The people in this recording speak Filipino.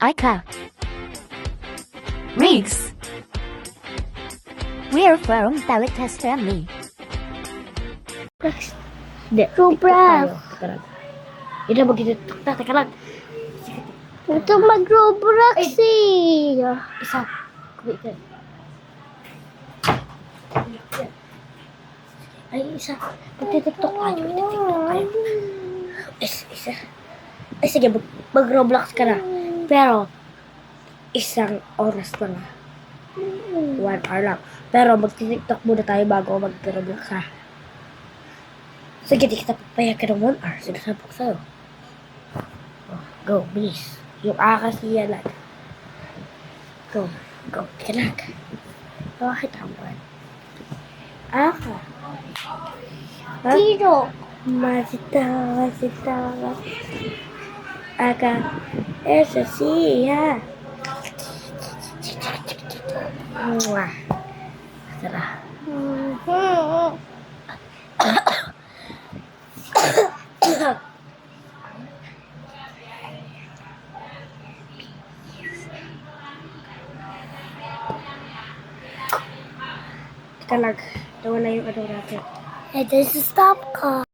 Ika. Riggs. We're from Talitas family. Hindi. Roblox. Teka lang. Hindi na mag-tiktok na. Teka lang. Ito mag-Roblox eh. Isa. Wait. Ay, isa. Mag-tiktok tayo. Mag-tiktok tayo. Isa. Ay, sige. Mag-Roblox ka na. Pero, isang oras pa na. 1 hour lang. Pero, mag-tiktok muna tayo bago mag-Roblox ha. Sige, di kita papayagan ng 1 hour. Sinasabi ko sa'yo. Oh, go, bilis. Yung kasi yan lang. Go. Tika lang. Bakit hampan? Aka. Ha? Tiro. Masita. Aka. Esa siya. Mwah. Sarap. Teka lang. Nawala yung ano natin. It is a stop call.